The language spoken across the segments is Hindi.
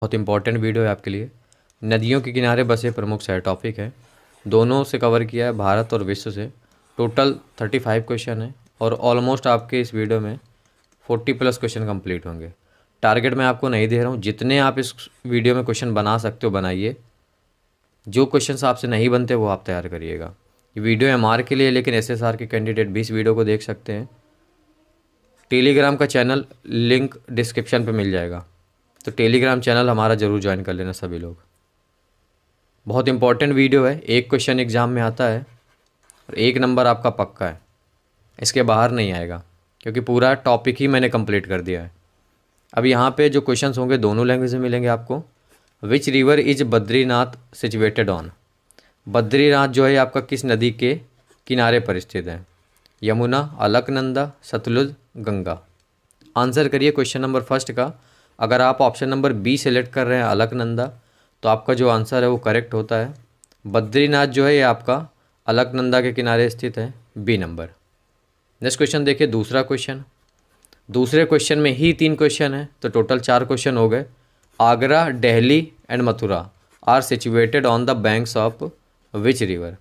बहुत इंपॉर्टेंट वीडियो है आपके लिए। नदियों के किनारे बसे प्रमुख शहर टॉपिक है। दोनों से कवर किया है, भारत और विश्व से। टोटल 35 क्वेश्चन है और ऑलमोस्ट आपके इस वीडियो में 40+ क्वेश्चन कंप्लीट होंगे। टारगेट मैं आपको नहीं दे रहा हूँ, जितने आप इस वीडियो में क्वेश्चन बना सकते हो बनाइए। जो क्वेश्चन आपसे नहीं बनते वो आप तैयार करिएगा। ये वीडियो MR के लिए, लेकिन SSR के कैंडिडेट भी इस वीडियो को देख सकते हैं। टेलीग्राम का चैनल लिंक डिस्क्रिप्शन पे मिल जाएगा, तो टेलीग्राम चैनल हमारा ज़रूर ज्वाइन कर लेना सभी लोग। बहुत इंपॉर्टेंट वीडियो है। एक क्वेश्चन एग्ज़ाम में आता है और 1 नंबर आपका पक्का है, इसके बाहर नहीं आएगा, क्योंकि पूरा टॉपिक ही मैंने कंप्लीट कर दिया है। अब यहाँ पे जो क्वेश्चंस होंगे दोनों लैंग्वेज में मिलेंगे आपको। Which river is Badrinath situated on? Badrinath जो है आपका किस नदी के किनारे पर स्थित है? यमुना, अलकनंदा, सतलुज, गंगा। आंसर करिए क्वेश्चन नंबर फर्स्ट का। अगर आप ऑप्शन नंबर बी सेलेक्ट कर रहे हैं अलकनंदा, तो आपका जो आंसर है वो करेक्ट होता है। बद्रीनाथ जो है ये आपका अलकनंदा के किनारे स्थित है, बी नंबर। नेक्स्ट क्वेश्चन देखिए, दूसरा क्वेश्चन। दूसरे क्वेश्चन में ही 3 क्वेश्चन है, तो टोटल 4 क्वेश्चन हो गए। Agra, Delhi and Mathura are situated on the banks of which river?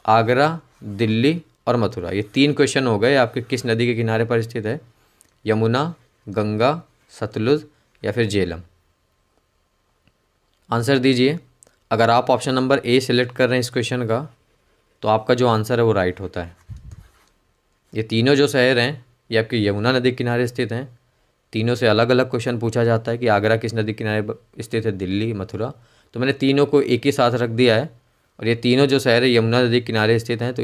Agra, Delhi और मथुरा, ये 3 क्वेश्चन हो गए आपके किस नदी के किनारे पर स्थित है? यमुना, गंगा, सतलुज या फिर झेलम। आंसर दीजिए। अगर आप ऑप्शन नंबर ए सिलेक्ट कर रहे हैं इस क्वेश्चन का, तो आपका जो आंसर है वो राइट होता है। ये तीनों जो शहर हैं ये आपके यमुना नदी के किनारे स्थित हैं। तीनों से अलग अलग क्वेश्चन पूछा जाता है कि आगरा किस नदी के किनारे स्थित है, दिल्ली, मथुरा। तो मैंने तीनों को एक ही साथ रख दिया है, और ये तीनों जो शहर है यमुना नदी के किनारे स्थित हैं। तो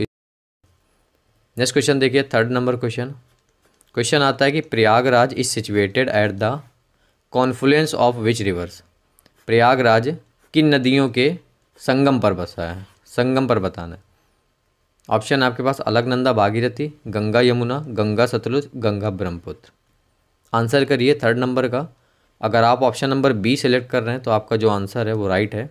नेक्स्ट क्वेश्चन देखिए, थर्ड नंबर क्वेश्चन। क्वेश्चन आता है कि Prayagraj is situated at the Confluence of which reverse? Prayagraj किन नदियों के संगम पर बसा है? संगम पर बताना है। ऑप्शन आपके पास अलकनंदा, भागीरथी, गंगा यमुना, गंगा सतलुज, गंगा ब्रह्मपुत्र। आंसर करिए थर्ड नंबर का। अगर आप ऑप्शन नंबर बी सेलेक्ट कर रहे हैं, तो आपका जो आंसर है वो राइट है।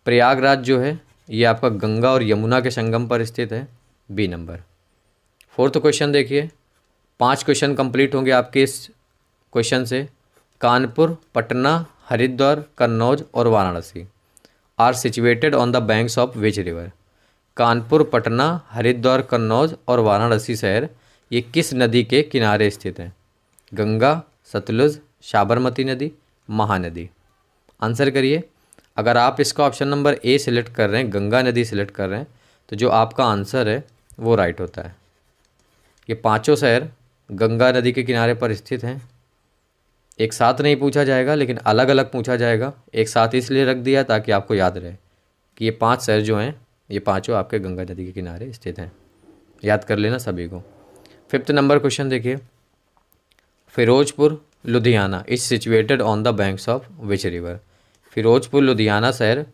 प्रयागराज जो है ये आपका गंगा और यमुना के संगम पर स्थित है, बी नंबर। फोर्थ क्वेश्चन देखिए, 5 क्वेश्चन कंप्लीट होंगे आपके इस क्वेश्चन से। कानपुर, पटना, हरिद्वार, कन्नौज और Varanasi are situated on the banks of which river? Kanpur, Patna, Haridwar, Kannauj और वाराणसी शहर ये किस नदी के किनारे स्थित हैं? गंगा, सतलुज, साबरमती नदी, महानदी। आंसर करिए। अगर आप इसका ऑप्शन नंबर ए सिलेक्ट कर रहे हैं, गंगा नदी सिलेक्ट कर रहे हैं, तो जो आपका आंसर है वो राइट होता है। ये पांचों शहर गंगा नदी के किनारे पर स्थित हैं। एक साथ नहीं पूछा जाएगा, लेकिन अलग अलग पूछा जाएगा। एक साथ इसलिए रख दिया ताकि आपको याद रहे कि ये 5 शहर जो हैं ये पांचों आपके गंगा नदी के किनारे स्थित हैं। याद कर लेना सभी को। फिफ्थ नंबर क्वेश्चन देखिए, Firozpur Ludhiana is situated on the banks of which river? Firozpur Ludhiana शहर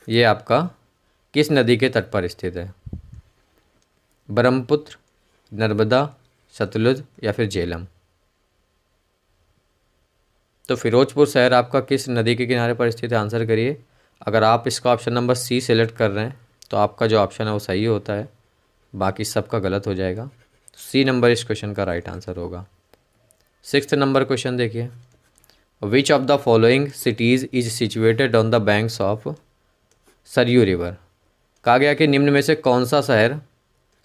ये आपका किस नदी के तट पर स्थित है? ब्रह्मपुत्र, नर्मदा, सतलुज या फिर झेलम। तो फिरोजपुर शहर आपका किस नदी के किनारे पर स्थित है? आंसर करिए। अगर आप इसका ऑप्शन नंबर सी सेलेक्ट कर रहे हैं, तो आपका जो ऑप्शन है वो सही होता है, बाकी सबका गलत हो जाएगा। सी नंबर इस क्वेश्चन का राइट आंसर होगा। सिक्स्थ नंबर क्वेश्चन देखिए, which of the following cities is situated on the banks of Saryu river? कहा गया कि निम्न में से कौन सा शहर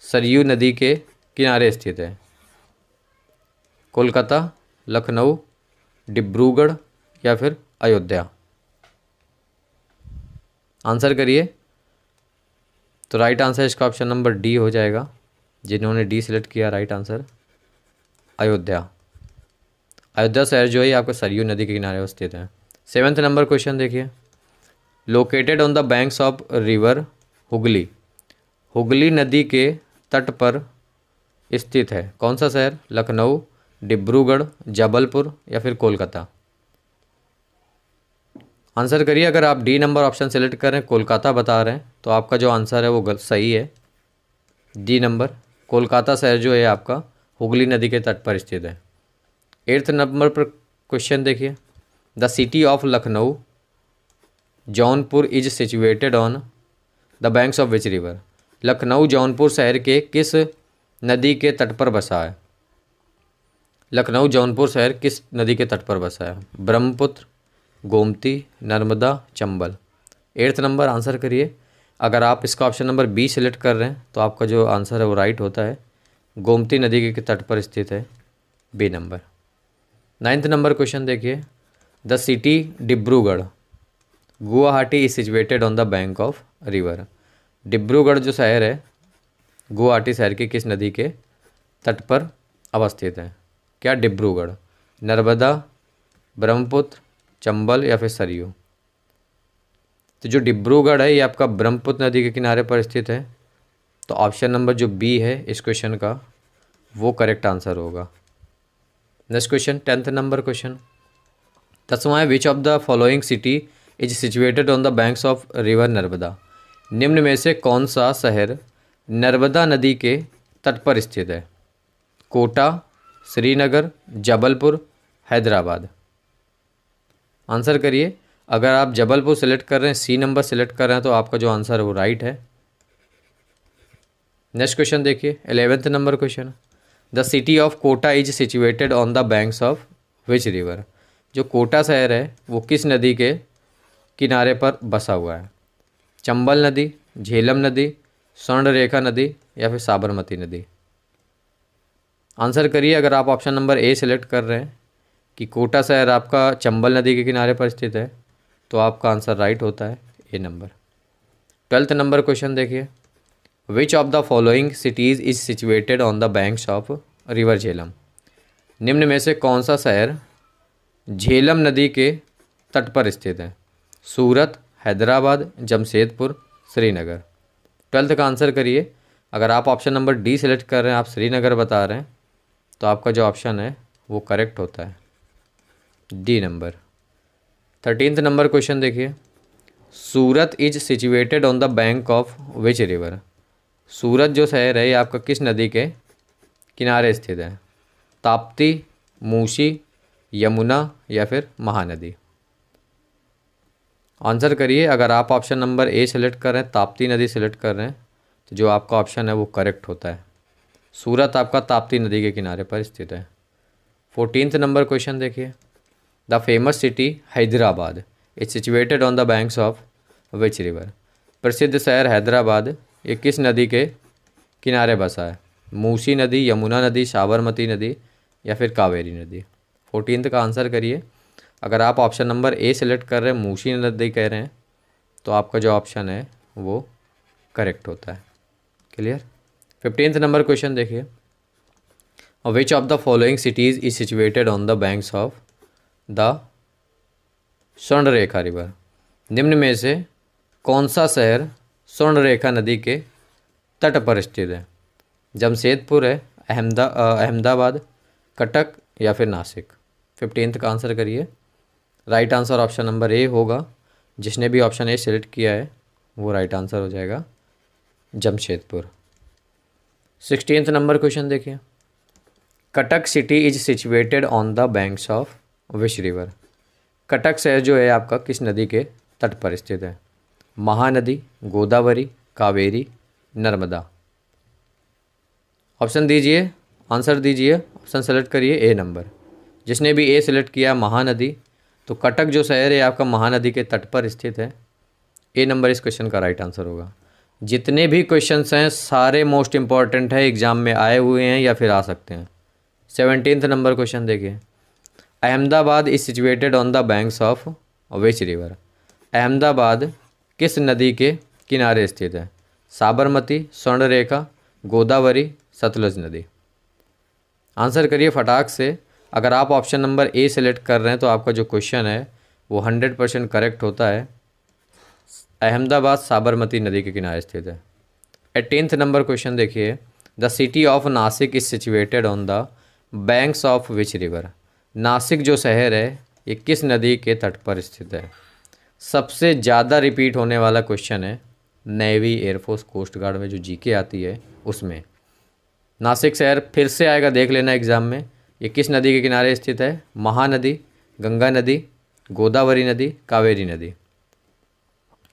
सरयू नदी के किनारे स्थित है? कोलकाता, लखनऊ, डिब्रूगढ़ या फिर अयोध्या। आंसर करिए। तो राइट आंसर इसका ऑप्शन नंबर डी हो जाएगा। जिन्होंने डी सिलेक्ट किया, राइट आंसर अयोध्या। अयोध्या शहर जो है आपका सरयू नदी के किनारे स्थित है। सेवन्थ नंबर क्वेश्चन देखिए, located on the banks of river Hooghly, Hooghly नदी के तट पर स्थित है कौन सा शहर? लखनऊ, डिब्रूगढ़, जबलपुर या फिर कोलकाता। आंसर करिए। अगर आप डी नंबर ऑप्शन सेलेक्ट करें, कोलकाता बता रहे हैं, तो आपका जो आंसर है वो सही है, डी नंबर। कोलकाता शहर जो है आपका हुगली नदी के तट पर स्थित है। 8th नंबर पर क्वेश्चन देखिए, the city of Lucknow Jaunpur is situated on the banks of which river? Lucknow Jaunpur शहर के किस नदी के तट पर बसा है? लखनऊ जौनपुर शहर किस नदी के तट पर बसा है? Brahmaputra, Gomti, Narmada, Chambal. 8th number answer करिए। अगर आप इसका ऑप्शन नंबर बी सिलेक्ट कर रहे हैं तो आपका जो आंसर है वो राइट होता है। गोमती नदी के तट पर स्थित है, B number. 9th number question देखिए। The city Dibrugarh Guwahati is situated on the bank of river. Dibrugarh जो शहर है गुवाहाटी शहर की किस नदी के तट पर अवस्थित है? क्या डिब्रूगढ़, नर्मदा, ब्रह्मपुत्र, चंबल या फिर सरयू? तो जो डिब्रूगढ़ है ये आपका ब्रह्मपुत्र नदी के किनारे पर स्थित है। तो ऑप्शन नंबर जो बी है इस क्वेश्चन का वो करेक्ट आंसर होगा। Next question 10th number question. 10वां है which of the following city is situated on the banks of river Narmada. निम्न में से कौन सा शहर नर्मदा नदी के तट पर स्थित है? कोटा, श्रीनगर, जबलपुर, हैदराबाद। आंसर करिए। अगर आप जबलपुर सेलेक्ट कर रहे हैं, सी नंबर सेलेक्ट कर रहे हैं, तो आपका जो आंसर है वो राइट है। नेक्स्ट क्वेश्चन देखिए 11th number question. The city of Kota is situated on the banks of which river. जो कोटा शहर है वो किस नदी के किनारे पर बसा हुआ है? चंबल नदी, झेलम नदी, स्वर्णरेखा नदी या फिर साबरमती नदी? आंसर करिए। अगर आप ऑप्शन नंबर ए सिलेक्ट कर रहे हैं कि कोटा शहर आपका चंबल नदी के किनारे पर स्थित है, तो आपका आंसर राइट होता है, ए नंबर। 12th नंबर क्वेश्चन देखिए। Which of the following cities is situated on the banks of river Jhelum. निम्न में से कौन सा शहर झेलम नदी के तट पर स्थित है? सूरत, हैदराबाद, जमशेदपुर, श्रीनगर। 12th का आंसर करिए। अगर आप ऑप्शन नंबर डी सेलेक्ट कर रहे हैं, आप श्रीनगर बता रहे हैं, तो आपका जो ऑप्शन है वो करेक्ट होता है, D number. 13th number question देखिए। Surat is situated on the bank of which river. Surat जो शहर है ये आपका किस नदी के किनारे स्थित है? ताप्ती, मूसी, यमुना या फिर महानदी? आंसर करिए। अगर आप ऑप्शन नंबर ए सेलेक्ट कर रहे हैं, ताप्ती नदी सेलेक्ट कर रहे हैं, तो जो आपका ऑप्शन है वो करेक्ट होता है। सूरत आपका ताप्ती नदी के किनारे पर स्थित है। 14th नंबर क्वेश्चन देखिए। The famous city Hyderabad is situated on the banks of which river. प्रसिद्ध शहर हैदराबाद ये किस नदी के किनारे बसा है? मूसी नदी, यमुना नदी, साबरमती नदी या फिर कावेरी नदी? 14th का आंसर करिए। अगर आप ऑप्शन नंबर ए सेलेक्ट कर रहे हैं, मूसी नदी कह रहे हैं, तो आपका जो ऑप्शन है वो करेक्ट होता है। क्लियर? 15th नंबर क्वेश्चन देखिए। Which of the following cities is situated on the banks of the Subarnarekha river. निम्न में से कौन सा शहर स्वर्णरेखा नदी के तट पर स्थित है? जमशेदपुर है, अहमदाबाद, कटक या फिर नासिक? 15th का आंसर करिए। Right answer option number A होगा। जिसने भी ऑप्शन ए सेलेक्ट किया है वो राइट आंसर हो जाएगा, जमशेदपुर। 16th नंबर क्वेश्चन देखिए। Cuttack city is situated on the banks of which river. Cuttack शहर जो है आपका किस नदी के तट पर स्थित है? महानदी, गोदावरी, कावेरी, नर्मदा? ऑप्शन दीजिए, आंसर दीजिए, ऑप्शन सेलेक्ट करिए, ए नंबर। जिसने भी ए सेलेक्ट किया महानदी, तो कटक जो शहर है आपका महानदी के तट पर स्थित है। ए नंबर इस क्वेश्चन का राइट आंसर होगा। जितने भी क्वेश्चंस हैं सारे मोस्ट इंपॉर्टेंट है, एग्जाम में आए हुए हैं या फिर आ सकते हैं। 17th नंबर क्वेश्चन देखिए। Ahmedabad is situated on the banks of which river. Ahmedabad किस नदी के किनारे स्थित है? साबरमती, स्वर्णरेखा, गोदावरी, सतलुज नदी? आंसर करिए फटाक से। अगर आप ऑप्शन नंबर ए सेलेक्ट कर रहे हैं तो आपका जो क्वेश्चन है वो 100% करेक्ट होता है। अहमदाबाद साबरमती नदी के किनारे स्थित है। 18th नंबर क्वेश्चन देखिए। The city of Nashik is situated on the banks of which river. Nashik जो शहर है ये किस नदी के तट पर स्थित है? सबसे ज़्यादा रिपीट होने वाला क्वेश्चन है नेवी, एयरफोर्स, कोस्ट गार्ड में जो जीके आती है उसमें। नासिक शहर फिर से आएगा, देख लेना एग्जाम में। ये किस नदी के किनारे स्थित है? महानदी, गंगा नदी, गोदावरी नदी, कावेरी नदी?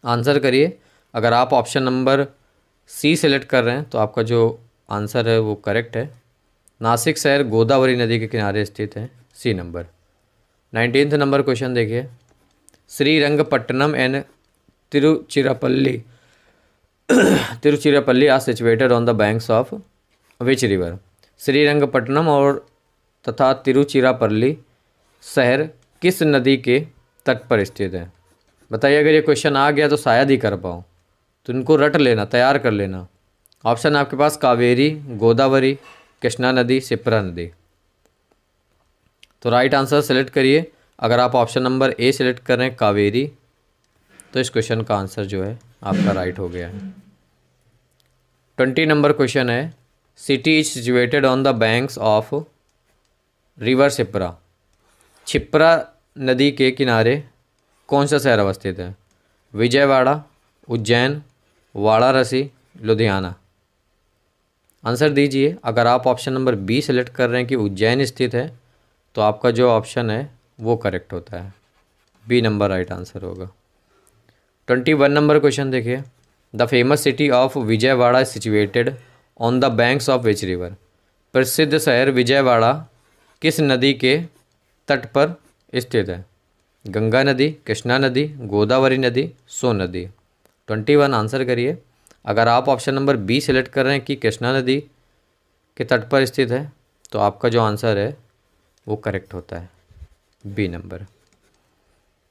आंसर करिए। अगर आप ऑप्शन नंबर सी सेलेक्ट कर रहे हैं तो आपका जो आंसर है वो करेक्ट है। नासिक शहर गोदावरी नदी के किनारे स्थित है, सी नंबर। 19th नंबर क्वेश्चन देखिए। Srirangapatnam and Tiruchirappalli Tiruchirappalli are situated on the banks of which river. Srirangapatnam और तथा तिरुचिरापल्ली शहर किस नदी के तट पर स्थित है। बताइए, अगर ये क्वेश्चन आ गया तो शायद ही कर पाओ, तो इनको रट लेना, तैयार कर लेना। ऑप्शन आपके पास कावेरी, गोदावरी, कृष्णा नदी, शिप्रा नदी। तो राइट आंसर सेलेक्ट करिए। अगर आप ऑप्शन नंबर ए सेलेक्ट कर रहे हैं कावेरी, तो इस क्वेश्चन का आंसर जो है आपका राइट हो गया है। 20 नंबर क्वेश्चन है, city is situated on the banks of river Shipra. Shipra नदी के किनारे कौन सा शहर अवस्थित है। विजयवाड़ा, उज्जैन, वाराणसी, लुधियाना। आंसर दीजिए। अगर आप ऑप्शन नंबर बी सेलेक्ट कर रहे हैं कि उज्जैन स्थित है, तो आपका जो ऑप्शन है वो करेक्ट होता है, बी नंबर राइट आंसर होगा। 21 नंबर क्वेश्चन देखिए, the famous city of Vijayawada situated on the banks of which river. प्रसिद्ध शहर विजयवाड़ा किस नदी के तट पर स्थित है। गंगा नदी, कृष्णा नदी, गोदावरी नदी, सोन नदी। 21 आंसर करिए। अगर आप ऑप्शन नंबर बी सेलेक्ट कर रहे हैं कि कृष्णा नदी के तट पर स्थित है, तो आपका जो आंसर है वो करेक्ट होता है, बी नंबर।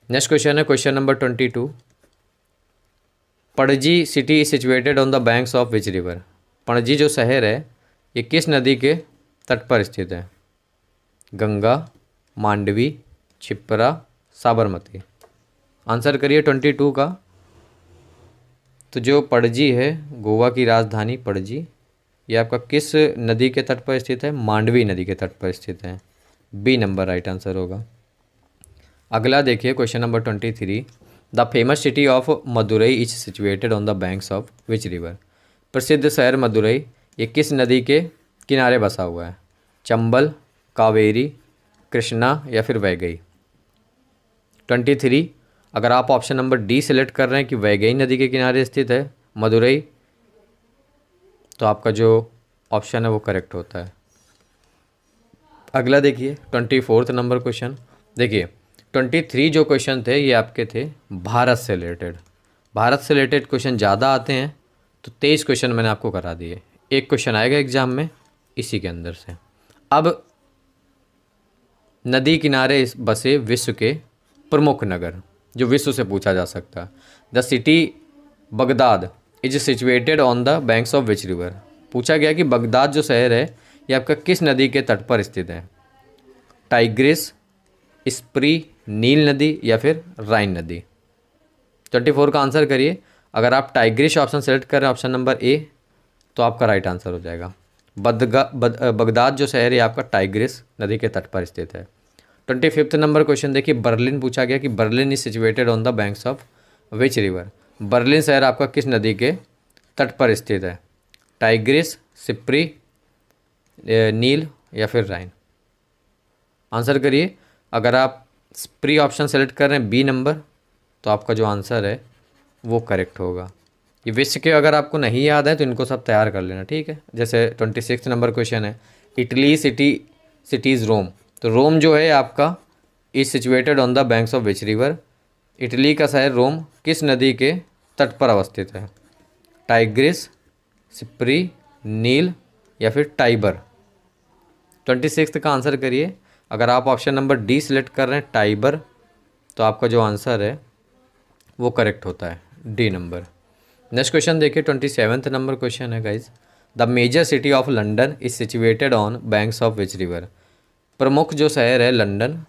नेक्स्ट क्वेश्चन है question number 22, Panaji city is situated on the banks of which river. Panaji जो शहर है ये किस नदी के तट पर स्थित है। गंगा, मांडवी, छिप्रा, साबरमती। आंसर करिए 22 का। तो जो पणजी है, गोवा की राजधानी पणजी, ये आपका किस नदी के तट पर स्थित है। मांडवी नदी के तट पर स्थित है, बी नंबर राइट आंसर होगा। अगला देखिए question number 23, the famous city of Madurai is situated on the banks of which river. प्रसिद्ध शहर मदुरई ये किस नदी के किनारे बसा हुआ है। चंबल, कावेरी, कृष्णा या फिर वैगई। 23, अगर आप ऑप्शन नंबर डी सेलेक्ट कर रहे हैं कि वैगई नदी के किनारे स्थित है मदुरई, तो आपका जो ऑप्शन है वो करेक्ट होता है। अगला देखिए 24 नंबर क्वेश्चन। देखिए 23 जो क्वेश्चन थे ये आपके थे भारत से रिलेटेड। भारत से रिलेटेड क्वेश्चन ज़्यादा आते हैं, तो 23 क्वेश्चन मैंने आपको करा दिए। एक क्वेश्चन आएगा एग्जाम में इसी के अंदर से। अब नदी किनारे बसे विश्व के प्रमुख नगर, जो विश्व से पूछा जा सकता है। The city Baghdad is situated on the banks of which river. पूछा गया कि बगदाद जो शहर है ये आपका किस नदी के तट पर स्थित है। टाइग्रिस, स्प्री, नील नदी या फिर राइन नदी। 24 का आंसर करिए। अगर आप टाइग्रिस ऑप्शन सेलेक्ट करें ऑप्शन नंबर ए, तो आपका राइट आंसर हो जाएगा। बगदाद जो शहर है आपका टाइग्रिस नदी के तट पर स्थित है। 25 नंबर क्वेश्चन देखिए, बर्लिन पूछा गया कि Berlin is situated on the banks of which river. Berlin शहर आपका किस नदी के तट पर स्थित है। टाइग्रिस, सिप्री, नील या फिर राइन। आंसर करिए। अगर आप स्प्री ऑप्शन सेलेक्ट कर रहे हैं बी नंबर, तो आपका जो आंसर है वो करेक्ट होगा। ये विश्व के अगर आपको नहीं याद है तो इनको सब तैयार कर लेना, ठीक है। जैसे 26 नंबर क्वेश्चन है, इटली सिटीज़ रोम। तो रोम जो है आपका is situated on the banks of which river. Italy का शहर रोम किस नदी के तट पर अवस्थित है। टाइग्रिस, सिप्री, नील या फिर टाइबर। 26 का आंसर करिए। अगर आप ऑप्शन नंबर डी सिलेक्ट कर रहे हैं टाइबर, तो आपका जो आंसर है वो करेक्ट होता है, डी नंबर। नेक्स्ट क्वेश्चन देखिए 27 नंबर क्वेश्चन है guys, the major city of London is situated on banks of which river. प्रमुख जो शहर है लंदन,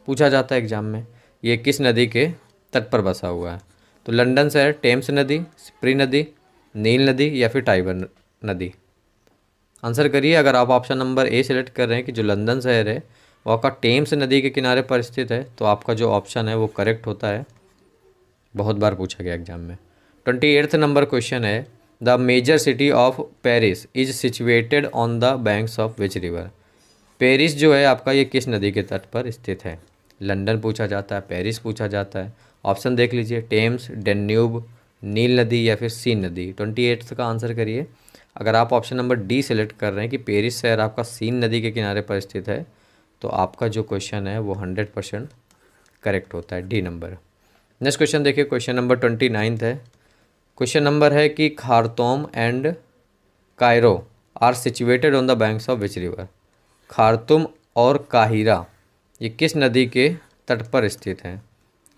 पूछा जाता है एग्जाम में, ये किस नदी के तट पर बसा हुआ है। तो लंदन शहर टेम्स नदी, स्प्री नदी, नील नदी या फिर टाइबर नदी। आंसर करिए। अगर आप ऑप्शन नंबर ए सेलेक्ट कर रहे हैं कि जो लंदन शहर है वो आपका टेम्स नदी के किनारे पर स्थित है, तो आपका जो ऑप्शन है वो करेक्ट होता है। बहुत बार पूछा गया एग्जाम में। 28 नंबर क्वेश्चन है, the major city of Paris is situated on the banks of which river. Paris जो है आपका ये किस नदी के तट पर स्थित है। लंदन पूछा जाता है, पेरिस पूछा जाता है। ऑप्शन देख लीजिए, टेम्स, डेन्यूब, नील नदी या फिर सीन नदी। 28 का आंसर करिए। अगर आप ऑप्शन नंबर डी सेलेक्ट कर रहे हैं कि पेरिस शहर आपका सीन नदी के किनारे पर स्थित है, तो आपका जो क्वेश्चन है वो 100% करेक्ट होता है, डी नंबर। नेक्स्ट क्वेश्चन देखिए, क्वेश्चन नंबर 29 है। क्वेश्चन नंबर है कि Khartoum and Cairo are situated on the banks of which river. Khartoum और काहिरा ये किस नदी के तट पर स्थित हैं?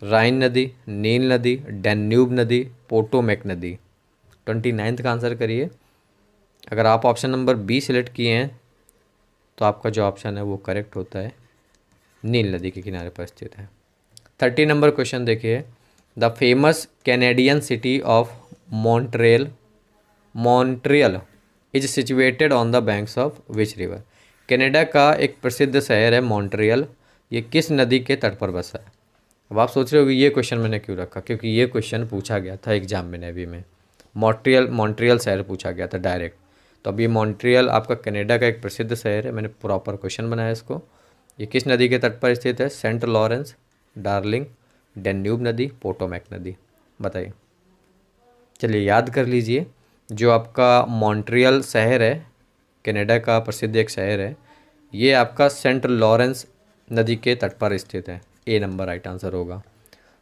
राइन नदी, नील नदी, डैन्यूब नदी, पोटोमेक नदी। 29 का आंसर करिए। अगर आप ऑप्शन नंबर बी सिलेक्ट किए हैं तो आपका जो ऑप्शन है वो करेक्ट होता है, नील नदी के किनारे पर स्थित है। 30 नंबर क्वेश्चन देखिए, the famous Canadian city of Montreal is situated on the banks of which river. Canada का एक प्रसिद्ध शहर है मॉन्ट्रियल, ये किस नदी के तट पर बसा है? अब आप सोच रहे हो ये क्वेश्चन मैंने क्यों रखा, क्योंकि ये क्वेश्चन पूछा गया था एग्जाम में नेवी में। मॉन्ट्रियल शहर पूछा गया था डायरेक्ट। तो अब ये मॉन्ट्रियल आपका कनाडा का एक प्रसिद्ध शहर है, मैंने प्रॉपर क्वेश्चन बनाया इसको। ये किस नदी के तट पर स्थित है? सेंट लॉरेंस, डार्लिंग, डैन्यूब नदी, पोटोमेक नदी। बताइए। चलिए याद कर लीजिए, जो आपका मॉन्ट्रियल शहर है कनाडा का प्रसिद्ध एक शहर है, ये आपका सेंट लॉरेंस नदी के तट पर स्थित है। ए नंबर राइट आंसर होगा।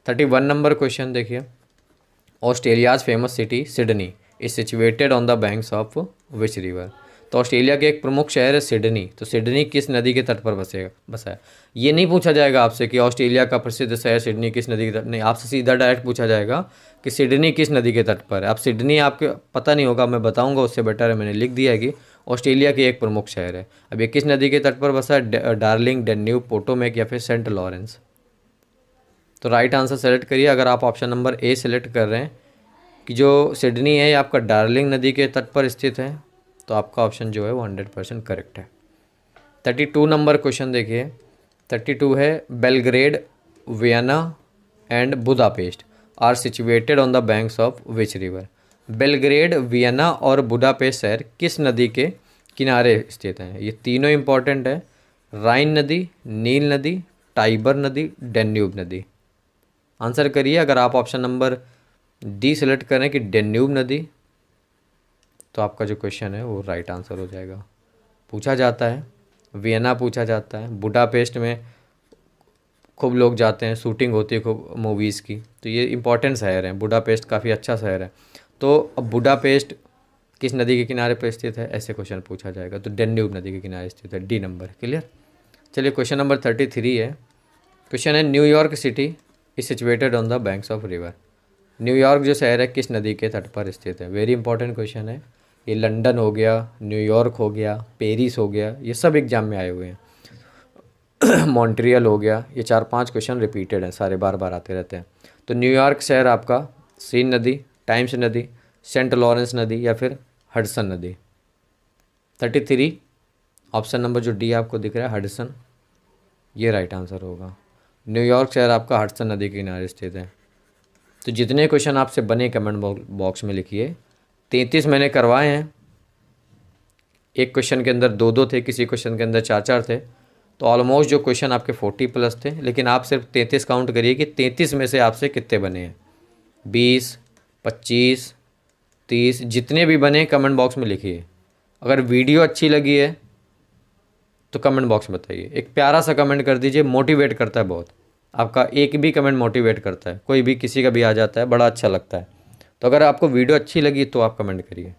31 नंबर क्वेश्चन देखिए, Australia's famous city Sydney is situated on the banks of which river. तो ऑस्ट्रेलिया के एक प्रमुख शहर है सिडनी, तो सिडनी किस नदी के तट पर बसा है? ये नहीं पूछा जाएगा आपसे कि ऑस्ट्रेलिया का प्रसिद्ध शहर सिडनी किस नदी के तट, नहीं, आपसे सीधा डायरेक्ट पूछा जाएगा कि सिडनी किस नदी के तट पर है। अब सिडनी आपके पता नहीं होगा, मैं बताऊंगा, उससे बेटर है मैंने लिख दिया है कि ऑस्ट्रेलिया के एक प्रमुख शहर है। अब ये किस नदी के तट पर बसा है? डार्लिंग, डैन्यूब, पोटोमेक या फिर सेंट लॉरेंस। तो राइट आंसर सेलेक्ट करिए। अगर आप ऑप्शन नंबर ए सिलेक्ट कर रहे हैं कि जो सिडनी है ये आपका डार्लिंग नदी के तट पर स्थित है, तो आपका ऑप्शन जो है वो 100% करेक्ट है। 32 नंबर क्वेश्चन देखिए, 32 है, Belgrade, Vienna and Budapest are situated on the banks of which river. Belgrade, Vienna और बुडापेस्ट शहर किस नदी के किनारे स्थित हैं? ये तीनों इंपॉर्टेंट है। राइन नदी, नील नदी, टाइबर नदी, डैन्यूब नदी। आंसर करिए। अगर आप ऑप्शन नंबर डी सेलेक्ट करें कि डैन्यूब नदी, तो आपका जो क्वेश्चन है वो राइट आंसर हो जाएगा। पूछा जाता है, वियना पूछा जाता है, बुडापेस्ट में खूब लोग जाते हैं, शूटिंग होती है खूब मूवीज़ की, तो ये इंपॉर्टेंट शहर है। बुडापेस्ट काफ़ी अच्छा शहर है। तो अब बुडापेस्ट किस नदी के किनारे पर स्थित है, ऐसे क्वेश्चन पूछा जाएगा, तो डैन्यूब नदी के किनारे स्थित है। D number clear. चलिए क्वेश्चन नंबर 33 है। क्वेश्चन है, New York city is situated on the banks of river. New York जो शहर है किस नदी के तट पर स्थित है? वेरी इंपॉर्टेंट क्वेश्चन है ये। लंदन हो गया, न्यूयॉर्क हो गया, पेरिस हो गया, ये सब एग्जाम में आए हुए हैं। मॉन्ट्रियल हो गया, ये 4-5 क्वेश्चन रिपीटेड हैं, सारे बार बार आते रहते हैं। तो न्यूयॉर्क शहर आपका सीन नदी, टाइम्स नदी, सेंट लॉरेंस नदी या फिर हडसन नदी। 33 ऑप्शन नंबर जो डी आपको दिख रहा है हडसन, ये राइट आंसर होगा। न्यूयॉर्क शहर आपका हडसन नदी के किनारे स्थित है। तो जितने क्वेश्चन आपसे बने कमेंट बॉक्स में लिखिए। 33 मैंने करवाए हैं। एक क्वेश्चन के अंदर 2-2 थे, किसी क्वेश्चन के अंदर 4-4 थे, तो ऑलमोस्ट जो क्वेश्चन आपके 40+ थे। लेकिन आप सिर्फ 33 काउंट करिए कि 33 में से आपसे कितने बने हैं। 20, 25, 30 जितने भी बने कमेंट बॉक्स में लिखिए। अगर वीडियो अच्छी लगी है तो कमेंट बॉक्स में बताइए, एक प्यारा सा कमेंट कर दीजिए, मोटिवेट करता है बहुत। आपका एक भी कमेंट मोटिवेट करता है, कोई भी किसी का भी आ जाता है, बड़ा अच्छा लगता है। तो अगर आपको वीडियो अच्छी लगी तो आप कमेंट करिए।